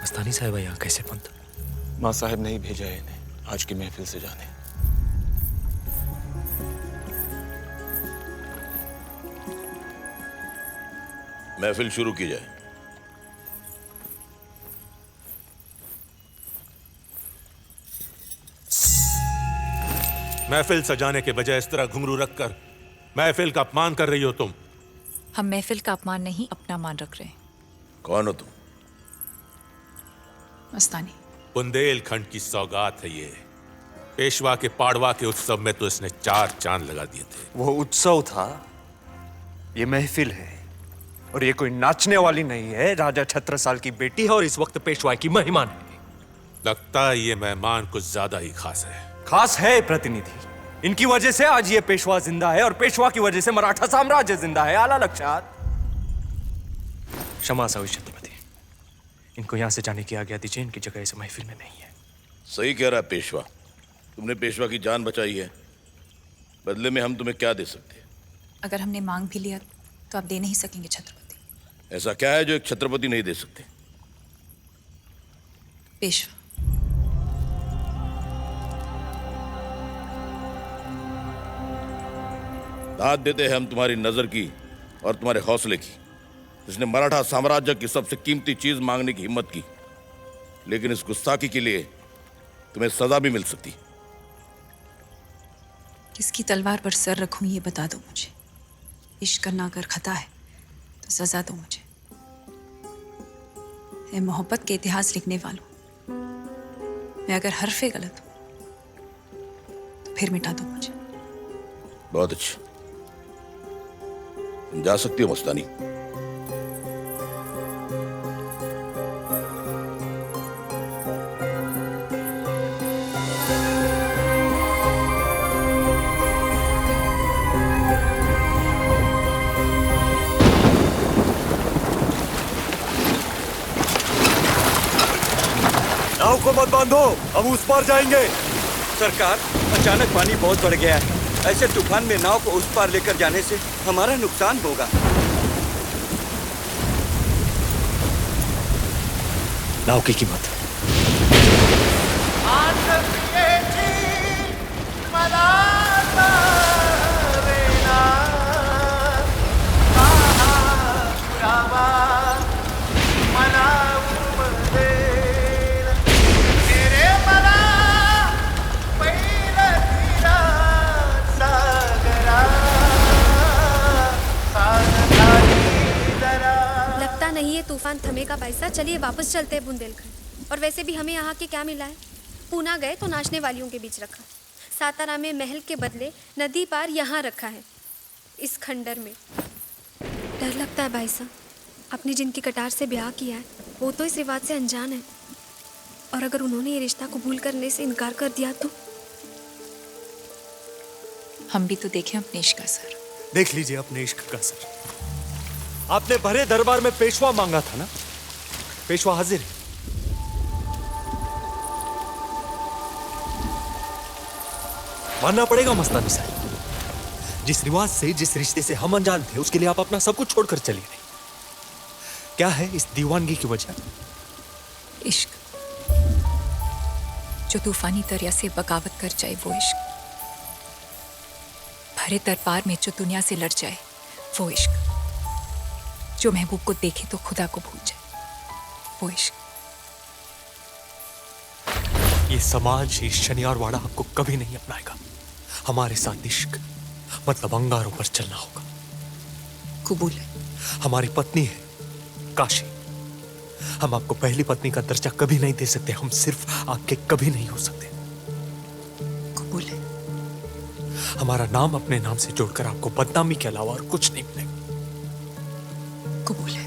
मस्तानी साहिबा यहाँ कैसे पहुंच? माँ साहब ने ही भेजा है इन्हें आज की महफिल से जाने। महफिल शुरू की जाए। महफिल सजाने के बजाय इस तरह घुंघरू रखकर महफिल का अपमान कर रही हो तुम। हम महफिल का अपमान नहीं, अपना मान रख रहे हैं। कौन हो तुम? मस्तानी। बुंदेलखंड की सौगात है ये। पेशवा के पाड़वा के उत्सव में तो इसने 4 चांद लगा दिए थे। वो उत्सव था, ये महफिल है। और ये कोई नाचने वाली नहीं है। राजा छत्रसाल की बेटी है और इस वक्त पेशवा की मेहमान है। लगता है ये मेहमान कुछ ज्यादा ही खास है। खास है प्रतिनिधि। इनकी वजह से आज ये पेशवा जिंदा है और पेशवा की वजह से मराठा साम्राज्य जिंदा है। आला लक्षात। क्षमा सवी छत्रपति, इनको यहां से जाने की आज्ञा दीजिए। इनकी जगह इस महफिल में नहीं है। सही कह रहा है पेशवा। तुमने पेशवा की जान बचाई है, बदले में हम तुम्हें क्या दे सकते हैं? अगर हमने मांग भी लिया तो आप दे नहीं सकेंगे छत्रपति। ऐसा क्या है जो एक छत्रपति नहीं दे सकते? पेशवा। दाद देते हैं हम तुम्हारी नजर की और तुम्हारे हौसले की, जिसने मराठा साम्राज्य की सबसे कीमती चीज मांगने की हिम्मत की। लेकिन इस गुस्ताखी के लिए तुम्हें सजा भी मिल सकती। किसकी तलवार पर सर रखूं ये बता दो मुझे। इश्क करना अगर खता है तो सजा दो मुझे। मैं मोहब्बत के इतिहास लिखने वालों, मैं अगर हरफे गलत हूं तो फिर मिटा दो मुझे। बहुत अच्छा, तुम जा सकती हो मस्तानी। नाव को मत बांधो, अब उस पार जाएंगे। सरकार, अचानक पानी बहुत बढ़ गया है। ऐसे तूफान में नाव को उस पार लेकर जाने से हमारा नुकसान होगा। नाव की कीमत। नहीं ये तूफान थमेगा भाईसा। चलिए वापस चलते हैं बुंदेलखंड। और वैसे भी हमें यहाँ के क्या मिला है? पूना गए तो नाचने वालियों के बीच रखा, सातारा में महल के बदले नदी पार यहाँ रखा है, इस खंडर में। डर लगता है भाईसा। आपने जिनकी कटार से ब्याह किया है वो तो इस रिवाज से अनजान है, और अगर उन्होंने ये रिश्ता कबूल करने से इनकार कर दिया तो? हम भी तो देखें अपने इश्क का असर। देख लीजिए अपने इश्क का असर। आपने भरे दरबार में पेशवा मांगा था ना, पेशवा हाजिर है। मानना पड़ेगा मस्तानी साहब, जिस रिवाज से, जिस रिश्ते से हम अनजान थे, उसके लिए आप अपना सब कुछ छोड़कर चली गई। क्या है इस दीवानगी की वजह? इश्क। जो तूफानी दरिया से बगावत कर जाए वो इश्क। भरे दरबार में जो दुनिया से लड़ जाए वो इश्क। जो महबूब को देखे तो खुदा को भूल जाए वो इश्क। ये समाज, ये शनियारवाड़ा आपको कभी नहीं अपनाएगा। हमारे साथ इश्क मतलब अंगारों पर चलना होगा। कबूल है। हमारी पत्नी है काशी। हम आपको पहली पत्नी का दर्जा कभी नहीं दे सकते। हम सिर्फ आपके कभी नहीं हो सकते। कबूल है। हमारा नाम अपने नाम से जोड़कर आपको बदनामी के अलावा और कुछ नहीं मिलेगा। कबूल है।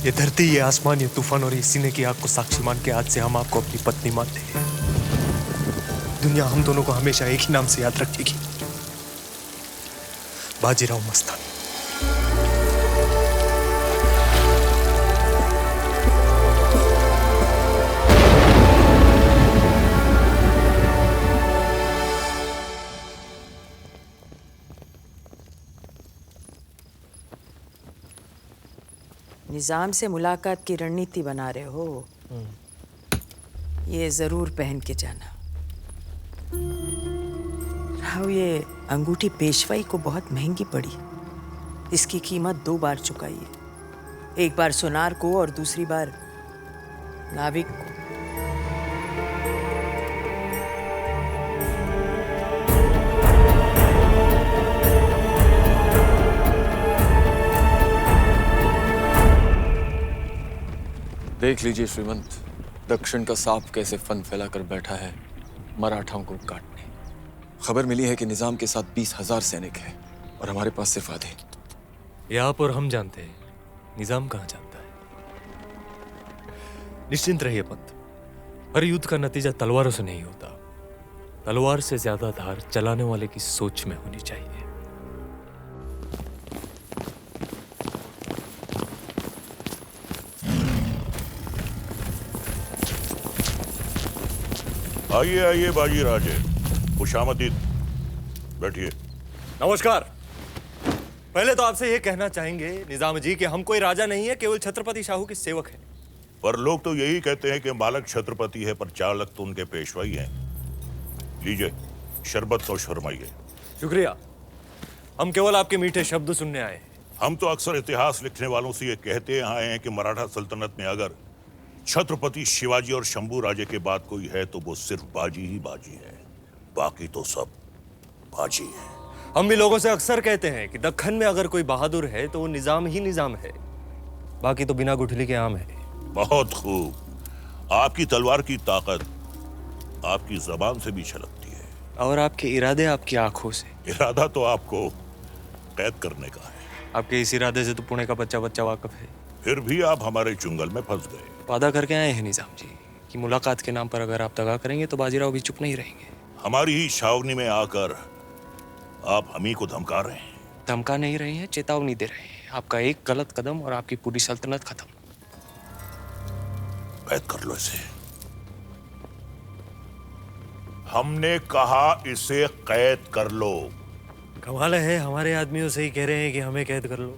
ये धरती, ये आसमान, ये तूफान और ये सीने की आग को साक्षी मान के आज से हम आपको अपनी पत्नी मानते हैं। दुनिया हम दोनों को हमेशा एक ही नाम से याद रखेगी, बाजीराव मस्तानी। निजाम से मुलाकात की रणनीति बना रहे हो। ये जरूर पहन के जाना। राव, ये अंगूठी पेशवाई को बहुत महंगी पड़ी। इसकी कीमत 2 बार चुकाई है, एक बार सोनार को और दूसरी बार नाविक को। देख लीजिए श्रीमंत, दक्षिण का सांप कैसे फन फैलाकर बैठा है मराठाओं को काटने। खबर मिली है कि निजाम के साथ 20,000 सैनिक हैं और हमारे पास सिर्फ आधे। ये आप और हम जानते हैं, निजाम कहाँ जानता है। निश्चिंत रहिए पंत, हर युद्ध का नतीजा तलवारों से नहीं होता। तलवार से ज्यादा धार चलाने वाले की सोच में होनी चाहिए। आइए आइए बाजी राजे, खुशामदीद, बैठिए। नमस्कार। पहले तो आपसे यह कहना चाहेंगे निजाम जी कि हम कोई राजा नहीं है, केवल छत्रपति शाहू के सेवक हैं। पर लोग तो यही कहते हैं कि मालक छत्रपति है पर चालक तो उनके पेशवाई हैं। लीजिए शरबत तो शर्माइए। शुक्रिया। हम केवल आपके मीठे शब्द सुनने आए हैं। हम तो अक्सर इतिहास लिखने वालों से ये कहते आए हैं कि मराठा सल्तनत में अगर छत्रपति शिवाजी और शंभू राजे के बाद कोई है तो वो सिर्फ बाजी ही बाजी है, बाकी तो सब बाजी है। हम भी लोगों से अक्सर कहते हैं कि दक्खन में अगर कोई बहादुर है तो वो निजाम ही निजाम है, बाकी तो बिना गुठली के आम है। बहुत खूब। आपकी तलवार की ताकत आपकी जबान से भी छलकती है, और आपके इरादे आपकी आंखों से। इरादा तो आपको कैद करने का है। आपके इस इरादे से तो पुणे का बच्चा बच्चा वाकिफ है। फिर भी आप हमारे चुंगल में फंस गए। वादा करके आए हैं निजाम जी कि मुलाकात के नाम पर अगर आप दगा करेंगे तो बाजीराव भी चुप नहीं रहेंगे। हमारी ही छावनी में आकर आप हम ही को धमका रहे हैं। धमका नहीं रहे हैं, चेतावनी दे रहे हैं। आपका एक गलत कदम और आपकी पूरी सल्तनत खत्म। कैद कर लो इसे। हमने कहा इसे कैद कर लो। कमाल है, हमारे आदमियों से ही कह रहे हैं कि हमें कैद कर लो।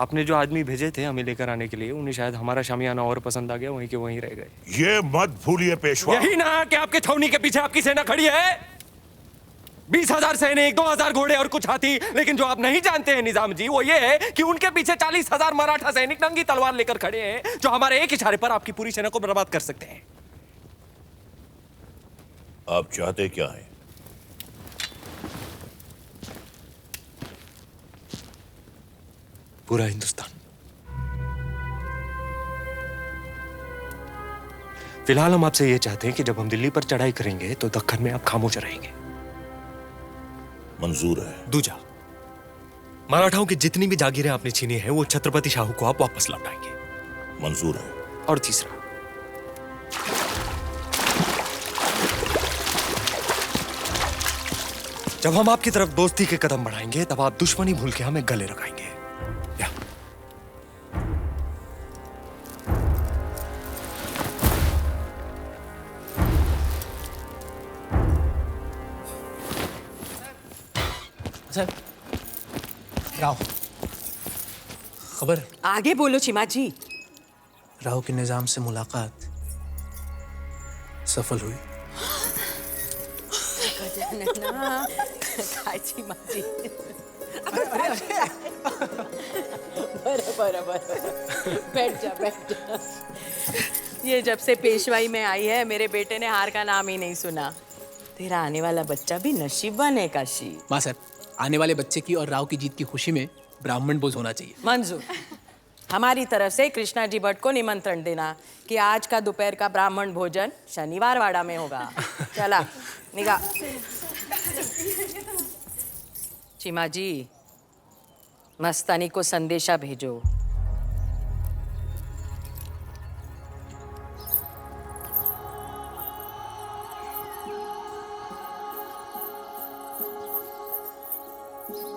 आपने जो आदमी भेजे थे हमें लेकर आने के लिए, उन्हें शायद हमारा शामियाना और पसंद आ गया, वहीं के वहीं रह गए। ये मत भूलिए पेशवा। यही ना कि आपके छावनी के पीछे आपकी सेना खड़ी है, 20,000 सैनिक, 2,000 घोड़े और कुछ हाथी। लेकिन जो आप नहीं जानते हैं निजाम जी, वो ये है कि उनके पीछे 40,000 मराठा सैनिक नंगी तलवार लेकर खड़े हैं, जो हमारे एक इशारे पर आपकी पूरी सेना को बर्बाद कर सकते हैं। आप चाहते क्या है? पूरा हिंदुस्तान। फिलहाल हम आपसे यह चाहते हैं कि जब हम दिल्ली पर चढ़ाई करेंगे तो दक्खन में आप खामोश रहेंगे। मंजूर है। दूजा, मराठाओं की जितनी भी जागीरें आपने छीनी है वो छत्रपति शाहू को आप वापस लौटाएंगे। मंजूर है। और तीसरा, जब हम आपकी तरफ दोस्ती के कदम बढ़ाएंगे तब आप दुश्मनी भूल के हमें गले लगाएंगे। या सर, राव, खबर? आगे बोलो चिमा जी। राव के निजाम से मुलाकात सफल हुई। चिमा जी। बराबर। बैठ जा, बैठ जा। ये जब से पेशवाई में आई है मेरे बेटे ने हार का नाम ही नहीं सुना। तेरा आने वाला बच्चा भी नसीबवान है काशी। माँ साहब, आने वाले बच्चे की और राव की जीत की खुशी में ब्राह्मण भोज होना चाहिए। मंजूर। हमारी तरफ से कृष्णा जी भट्ट को निमंत्रण देना कि आज का दोपहर का ब्राह्मण भोजन शनिवार वाड़ा में होगा। चला निगाह। चिमा जी, मस्तानी को संदेशा भेजो।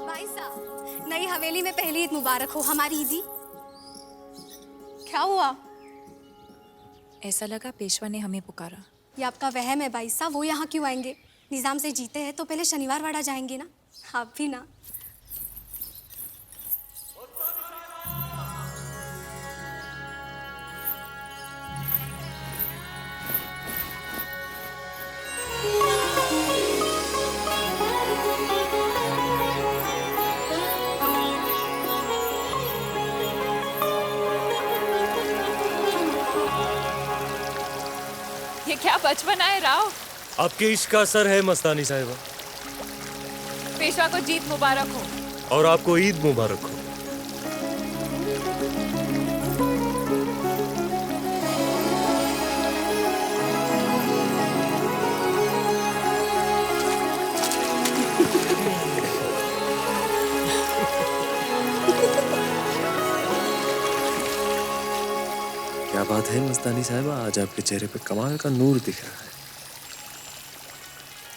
भाई साहब, नई हवेली में पहली ईद मुबारक हो। हमारी ईदी। क्या हुआ? ऐसा लगा पेशवा ने हमें पुकारा। ये आपका वहम है भाई साहब, वो यहाँ क्यों आएंगे? निजाम से जीते हैं तो पहले शनिवार वाड़ा जाएंगे ना। आप भी ना। क्या बचपन है राव। आपके इश्क का असर है मस्तानी साहिबा। पेशवा को जीत मुबारक हो। और आपको ईद मुबारक हो। क्या बात है मस्तानी साहिबा, आज आपके चेहरे पे कमाल का नूर दिख रहा है।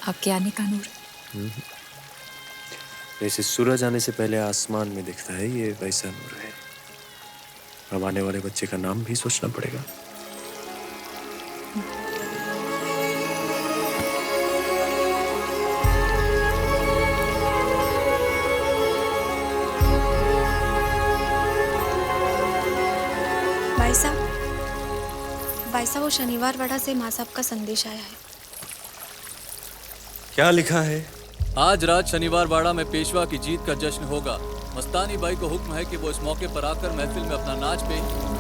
आपके आने का नूर। जैसे सूरज आने से पहले आसमान में दिखता है, ये वैसा नूर है। अब आने वाले बच्चे का नाम भी सोचना पड़ेगा। भाई साहब वो शनिवार वाड़ा से माँ साहब का संदेश आया है। क्या लिखा है? आज रात शनिवार बाड़ा में पेशवा की जीत का जश्न होगा। मस्तानी बाई को हुक्म है कि वो इस मौके पर आकर महफिल में अपना नाच पेश।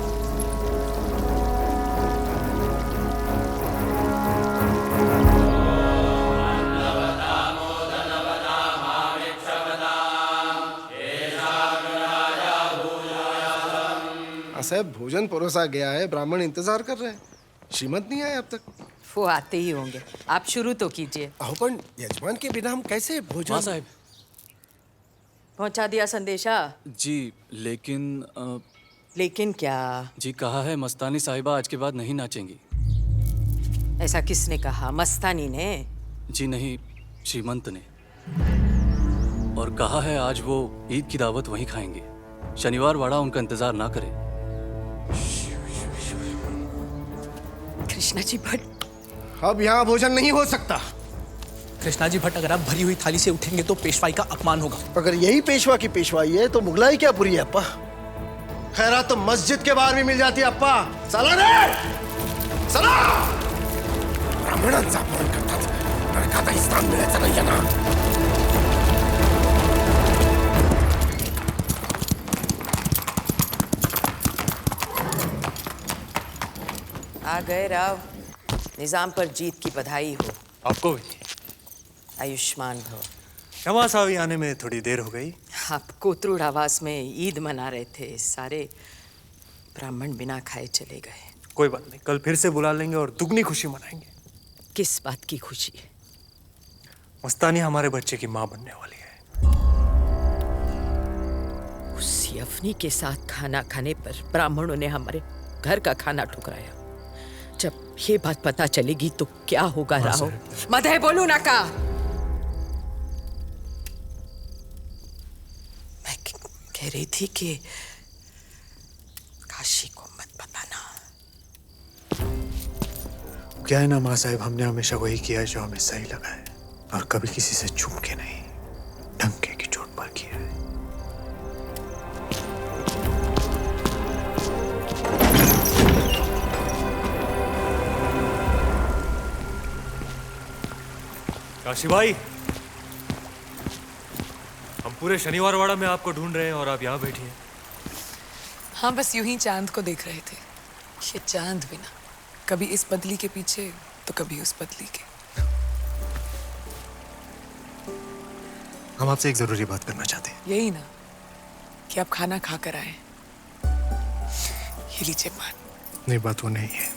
साहब भोजन परोसा गया है, ब्राह्मण इंतजार कर रहे हैं। श्रीमंत नहीं आए अब तक। वो आते ही होंगे, आप शुरू तो कीजिए। पण यजमान के बिना हम कैसे भोजन? साहब पहुंचा दिया संदेशा? जी, लेकिन लेकिन क्या? जी कहा है मस्तानी साहिबा आज के बाद नहीं नाचेंगी। ऐसा किसने कहा? मस्तानी ने? जी नहीं, श्रीमंत ने। और कहा है आज वो ईद की दावत वहीं खाएंगे। शनिवार वाड़ा उनका इंतजार ना करे। कृष्णा जी भट्ट, अब यहाँ भोजन नहीं हो सकता। कृष्णा जी भट्ट, अगर आप भरी हुई थाली से उठेंगे तो पेशवाई का अपमान होगा। अगर यही पेशवा की पेशवाई है तो मुगलाई क्या बुरी है अप्पा? खैरात तो मस्जिद के बाहर भी मिल जाती है अप्पा। चला रे चला। ब्राह्मणांचा अपमान करतात, नरकात स्थान मिळायचं नाहीये ना। आ गए राव। निजाम पर जीत की बधाई हो। आपको भी। आयुष्मान भव। क्षमा सावी आने में थोड़ी देर हो गई। आप कोतरूड़ आवास में ईद मना रहे थे, सारे ब्राह्मण बिना खाए चले गए। कोई बात नहीं, कल फिर से बुला लेंगे और दुगनी खुशी मनाएंगे। किस बात की खुशी? मस्तानी हमारे बच्चे की माँ बनने वाली है। उस यफनी के साथ खाना खाने पर ब्राह्मणों ने हमारे घर का खाना ठुकराया। जब ये बात पता चलेगी तो क्या होगा राव? मधे बोलू ना का। मैं कह रही थी कि काशी को मत बताना। क्या है ना माँ साहब, हमने हमेशा वही किया है जो हमें सही लगा है, और कभी किसी से छुप के नहीं, डंके की चोट पर किया है। काशी भाई, हम पूरे शनिवार वाड़ा में आपको ढूंढ रहे हैं और आप यहाँ बैठी हैं। हाँ, बस यूं ही चांद को देख रहे थे। ये चांद भी ना, कभी इस पतली के पीछे तो कभी उस पतली के। हम आपसे एक जरूरी बात करना चाहते हैं। यही ना कि आप खाना खा कर आए। ये लीजिए पान। नहीं, बात वो नहीं है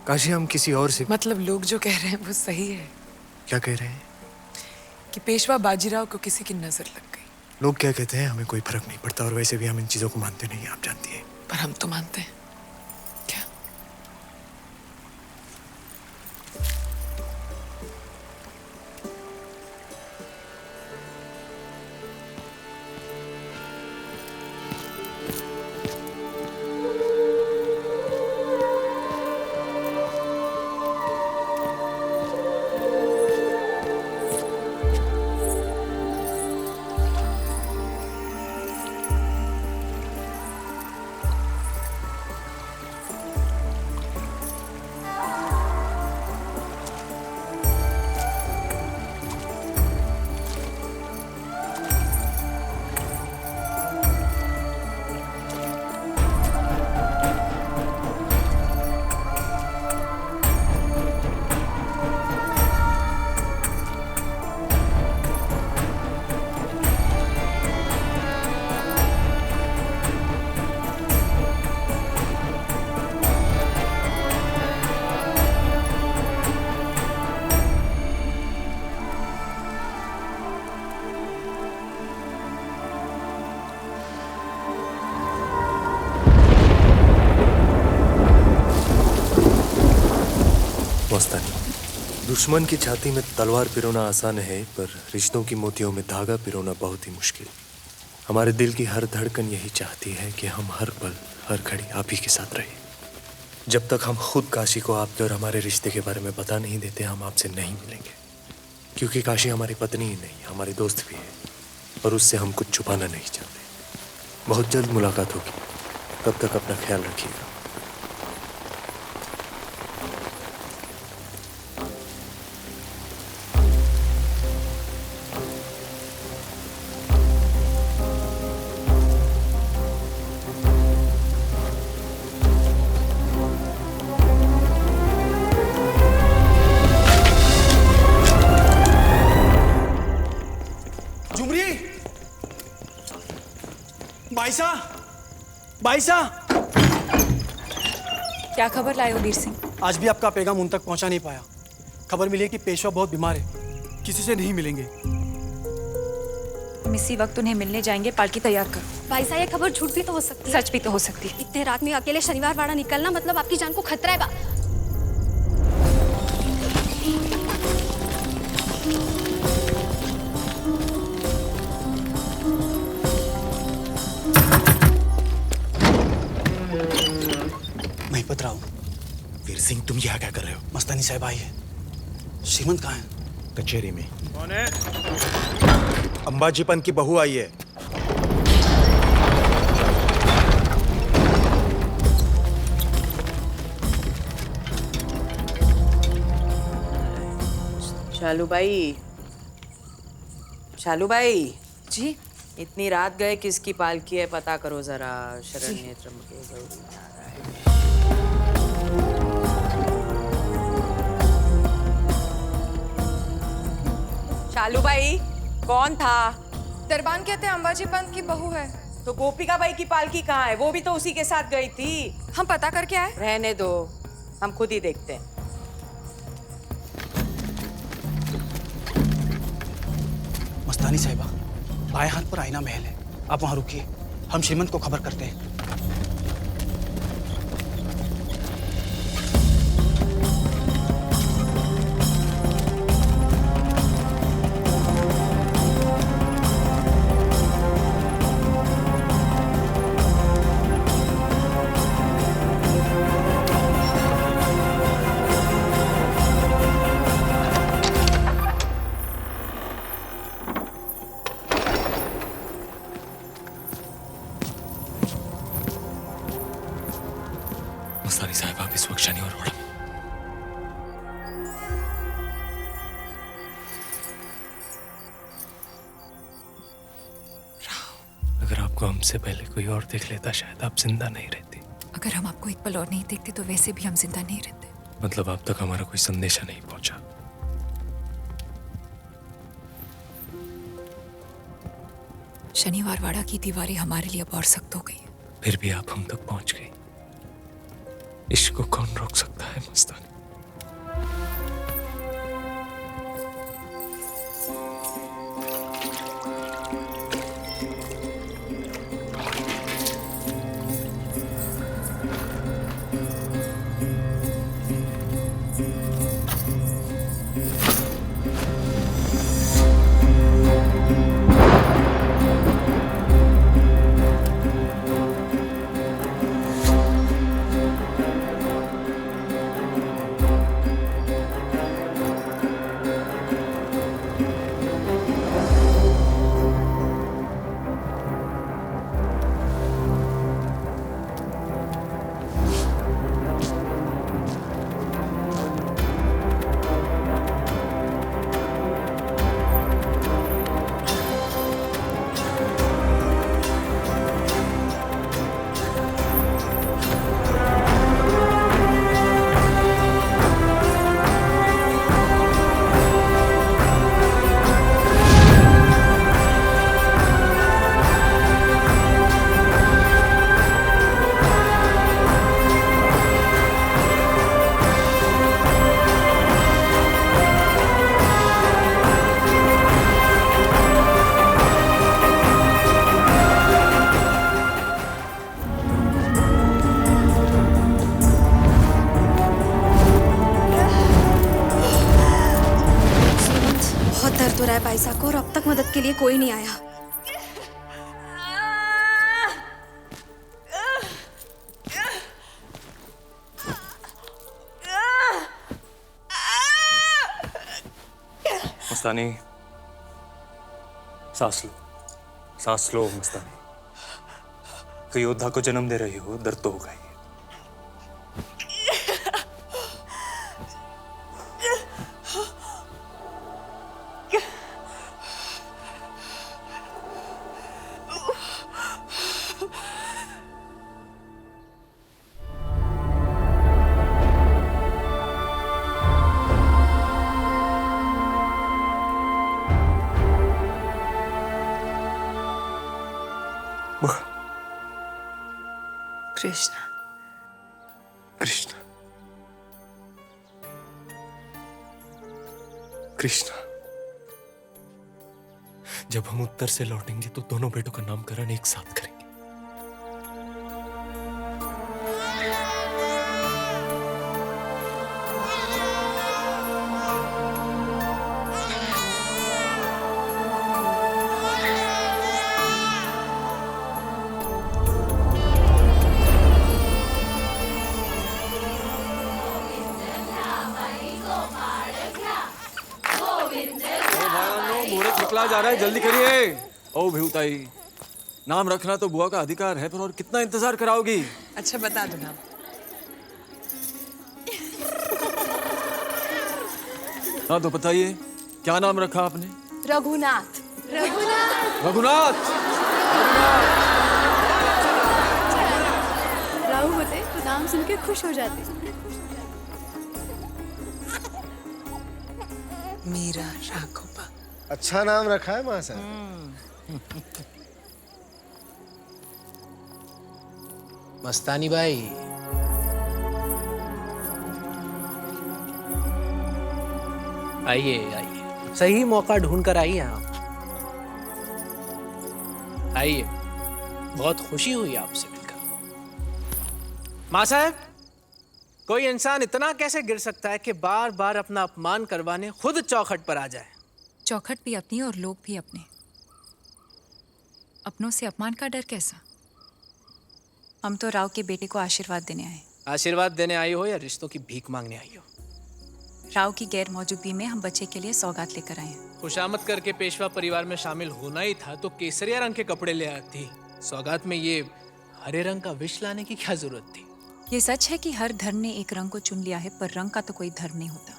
काशी, हम किसी और से। मतलब लोग जो कह रहे हैं वो सही है। क्या कह रहे हैं? कि पेशवा बाजीराव को किसी की नजर लग गई। लोग क्या कहते हैं हमें कोई फर्क नहीं पड़ता, और वैसे भी हम इन चीजों को मानते नहीं, आप जानती हैं। पर हम तो मानते हैं। क्या? दुश्मन की छाती में तलवार पिरोना आसान है, पर रिश्तों की मोतियों में धागा पिरोना बहुत ही मुश्किल। हमारे दिल की हर धड़कन यही चाहती है कि हम हर पल हर घड़ी आप ही के साथ रहें। जब तक हम खुद काशी को आपके और हमारे रिश्ते के बारे में बता नहीं देते, हम आपसे नहीं मिलेंगे। क्योंकि काशी हमारी पत्नी ही नहीं, हमारी दोस्त भी है, और उससे हम कुछ छुपाना नहीं चाहते। बहुत जल्द मुलाकात होगी, तब तक अपना ख्याल रखिएगा। बाईसा, क्या खबर लाए हो वीर सिंह? आज भी आपका पैगाम उन तक पहुंचा नहीं पाया। खबर मिली है कि पेशवा बहुत बीमार है, किसी से नहीं मिलेंगे। हम इसी वक्त उन्हें मिलने जाएंगे। पालकी तैयार करो। भाई साहब, ये खबर झूठ भी तो हो सकती है। सच भी तो हो सकती है। इतने रात में अकेले शनिवार वाड़ा निकलना मतलब आपकी जान को खतरा है बा। पतराओ। वीर सिंह, तुम यहाँ क्या कर रहे हो? मस्तानी साहब आई है। श्रीमंत कहाँ है? कचेरी में। कौन है? अंबाजीपन की बहू आई है। शालूबाई, शालूबाई जी, इतनी रात गए किसकी पालकी है पता करो जरा। शरण्य त्र्यंबके गौरी नारायण। शालूबाई, कौन था? दरबान कहते हैं अंबाजी पंत की बहू है। तो गोपिका बाई की पालकी कहाँ है? वो भी तो उसी के साथ गई थी। हम पता करके आए। रहने दो, हम खुद ही देखते हैं। मस्तानी साहिबा, बाएं हाथ पर आईना महल है, आप वहां रुकिए, हम श्रीमंत को खबर करते हैं। मस्तानी साहब, आप इस वक्त शनिवार वाड़ा में। अगर आपको हमसे पहले कोई और देख लेता, शायद आप जिंदा नहीं रहती। अगर हम आपको एक पल और नहीं देखते तो वैसे भी हम जिंदा नहीं रहते। मतलब आप तक हमारा कोई संदेशा नहीं पहुंचा। शनिवार वाड़ा की दीवारें हमारे लिए अब और सख्त हो गई। फिर भी आप हम तक पहुंच गई। इश्क को कौन रोक सकता है मस्तानी? तो रहा है पैसा को और अब तक मदद के लिए कोई नहीं आया। मस्तानी, सांस लो मस्तानी। तो योद्धा को जन्म दे रही हो, दर्द तो होगा ही। कृष्ण, कृष्ण, कृष्ण। जब हम उत्तर से लौटेंगे तो दोनों बेटों का नामकरण एक साथ करेंगे। मुहूर्त निकला जा रहा है, जल्दी करिए। ओ भिउताई, नाम रखना तो बुआ का अधिकार है, पर और कितना इंतजार कराओगी? अच्छा बता दो नाम। हाँ तो बताइए, क्या नाम रखा आपने? रघुनाथ। रघुनाथ। राहु होते तो नाम सुन के खुश हो जाते। मीरा राघोबा। अच्छा नाम रखा है माँ साहब। मस्तानी भाई, आइए आइए, सही मौका ढूंढ कर आइए आप। आइए, बहुत खुशी हुई आपसे मिलकर। माँ साहब, कोई इंसान इतना कैसे गिर सकता है कि बार बार अपना अपमान करवाने खुद चौखट पर आ जाए? चौखट भी अपनी और लोग भी अपने। अपनों से अपमान का डर कैसा? हम तो राव के बेटे को आशीर्वाद देने आए। आशीर्वाद देने आई हो या रिश्तों की भीख मांगने आई हो? राव की गैर मौजूदगी में हम बच्चे के लिए सौगात लेकर आए हैं। खुशामद करके पेशवा परिवार में शामिल होना ही था तो केसरिया रंग के कपड़े ले आती। सौगात में ये हरे रंग का विष लाने की क्या जरूरत थी? ये सच है कि हर धर्म ने एक रंग को चुन लिया है, पर रंग का तो कोई धर्म नहीं होता।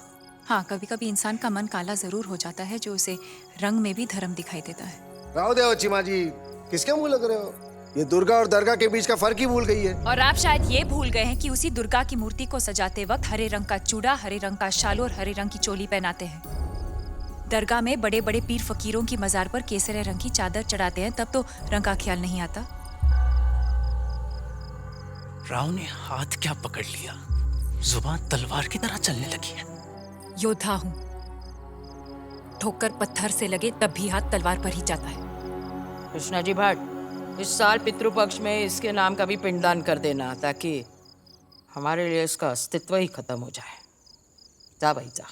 हाँ, कभी कभी इंसान का मन काला जरूर हो जाता है, जो उसे रंग में भी धर्म दिखाई देता है। राव देव चिमा जी, किसके मुंह लग रहे हो? ये दुर्गा और दरगाह के बीच का फर्क ही भूल गई है। और आप शायद ये भूल गए हैं कि उसी दुर्गा की मूर्ति को सजाते वक्त हरे रंग का चूड़ा, हरे रंग का शाल और हरे रंग की चोली पहनाते हैं। दरगाह में बड़े बड़े पीर फकीरों की मजार पर केसरिया रंग की चादर चढ़ाते हैं, तब तो रंग का ख्याल नहीं आता। राव ने हाथ क्या पकड़ लिया? जुबान तलवार की तरह चलने लगी है। योद्धा हूं, ठोकर पत्थर से लगे तब भी हाथ तलवार पर ही जाता है। कृष्णा जी भट्ट, इस साल पितृपक्ष में इसके नाम का भी पिंडदान कर देना, ताकि हमारे लिए इसका अस्तित्व ही खत्म हो जाए। जा भाई जा।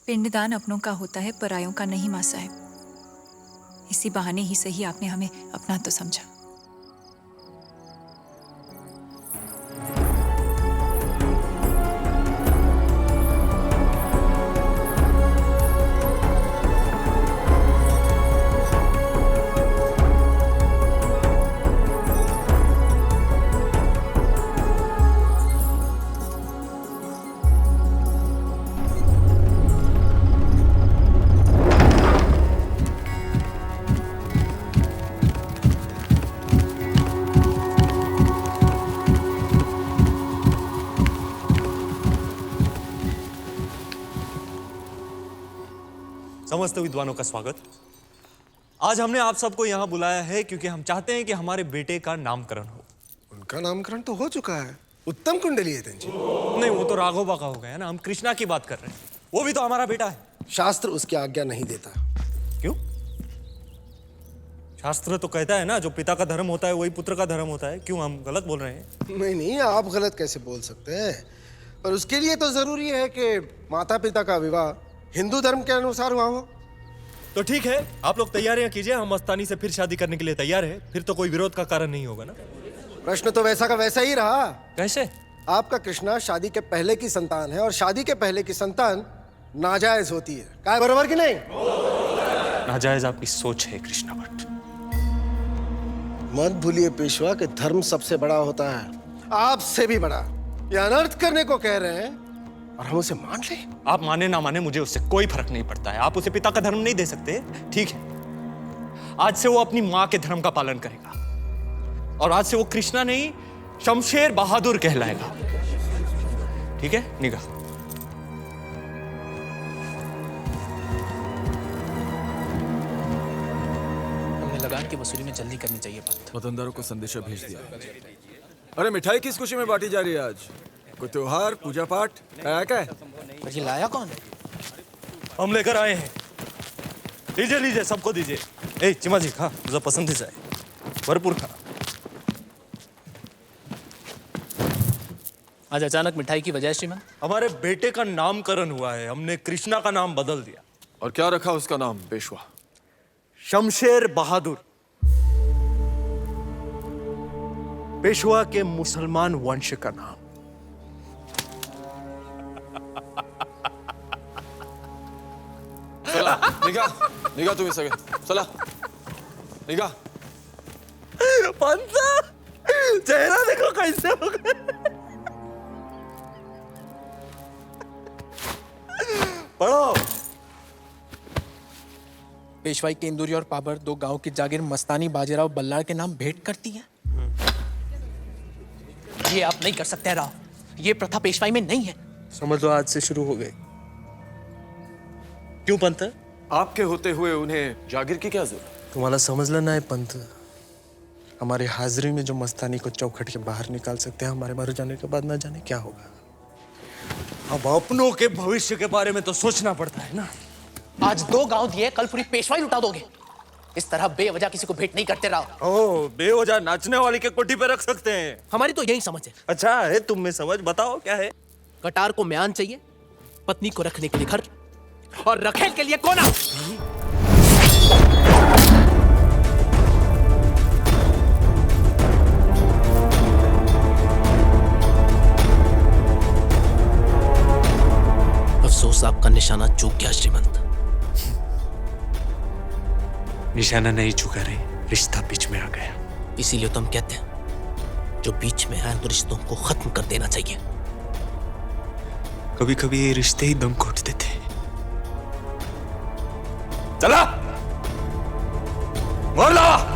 पिंडदान अपनों का होता है, परायों का नहीं मां साहब। इसी बहाने ही सही आपने हमें अपना तो समझा। समस्त विद्वानों का स्वागत। आज हमने आप सबको यहाँ बुलाया है क्योंकि हम चाहते हैं कि हमारे बेटे का नामकरण हो। उनका नामकरण तो हो चुका है, उत्तम कुंडली है त्यांची। नहीं, वो तो राघोबा का हो गया ना, हम कृष्णा की बात कर रहे हैं। वो भी तो हमारा बेटा है। शास्त्र उसकी आज्ञा नहीं देता। क्यों? शास्त्र तो कहता है ना, जो पिता का धर्म होता है वही पुत्र का धर्म होता है। क्यों, हम गलत बोल रहे हैं? नहीं नहीं, आप गलत कैसे बोल सकते हैं? पर उसके लिए तो जरूरी है कि माता पिता का विवाह हिंदू धर्म के अनुसार हुआ हो। तो ठीक है, आप लोग तैयारियां कीजिए, हम मस्तानी से फिर शादी करने के लिए तैयार हैं। फिर तो कोई विरोध का कारण नहीं होगा ना। प्रश्न तो वैसा का वैसा ही रहा। कैसे? आपका कृष्णा शादी के पहले की संतान है और शादी के पहले की संतान नाजायज होती है। क्या बराबर कि नहीं? नाजायज आपकी सोच है कृष्णा भट्ट। मत भूलिए पेशवा कि धर्म सबसे बड़ा होता है, आपसे भी बड़ा। ये अनर्थ करने को कह रहे हैं और हम उसे मान ले। आप माने ना माने मुझे उससे कोई फर्क नहीं पड़ता है। आप उसे पिता का धर्म नहीं दे सकते, ठीक है? आज से वो अपनी माँ के धर्म का पालन करेगा और आज से वो कृष्णा नहीं शमशेर बहादुर कहलाएगा, ठीक है? निगाह। हमने लगान की वसूली में जल्दी करनी चाहिए बात। वतनदारों को संदेशा भेज दिया। अरे मिठाई किस खुशी में बांटी जा रही है आज? कोई त्योहार, पूजा पाठ है क्या? ये लाया कौन? हम लेकर आए हैं। लीजिए लीजिए, सबको दीजिए। ए चिमा जी खा, तुझा पसंदीचा आहे, भरपूर खा। आज अचानक मिठाई की वजह श्रीमान? हमारे बेटे का नामकरण हुआ है, हमने कृष्णा का नाम बदल दिया। और क्या रखा उसका नाम पेशवा? शमशेर बहादुर, पेशवा के मुसलमान वंश का नाम। निगाह तुम्ही सगळे चला। निगाह। पंत, चेहरा देखो कैसे हो गए। पढ़ो। पेशवाई के इंदुरी और पाबर, दो गांव की जागीर मस्तानी बाजीराव बल्लाळ के नाम भेंट करती है। ये आप नहीं कर सकते राव, ये प्रथा पेशवाई में नहीं है। समझ लो आज से शुरू हो गई। क्यों पंत? आपके होते हुए उन्हें जागीर की क्या जरूरत? तुम्हाला समजलं नाही पंत, हमारी हाजिरी में जो मस्तानी को चौखट के बाहर निकाल सकते हैं, हमारे मर जाने के बाद न जाने क्या होगा। अब अपनों के भविष्य के बारे में तो सोचना पड़ता है ना। आज दो गांव दिए, कल पूरी पेशवाई लुटा दोगे। इस तरह बेवजह किसी को भेंट नहीं करते राव। ओ, बेवजह नाचने वाली के कोठी पे रख सकते हैं। हमारी तो यही समझ है। अच्छा है, तुम में समझ, बताओ क्या है? कटार को म्यान चाहिए, पत्नी को रखने के लिए घर और रखेल के लिए कोना। अफसोस आपका निशाना चूक गया श्रीमंत। निशाना नहीं चुका रे, रिश्ता बीच में आ गया। इसीलिए तो हम कहते हैं जो बीच में आए तो रिश्तों को खत्म कर देना चाहिए। कभी कभी ये रिश्ते ही दम घोट देते हैं। चला, मोर ला।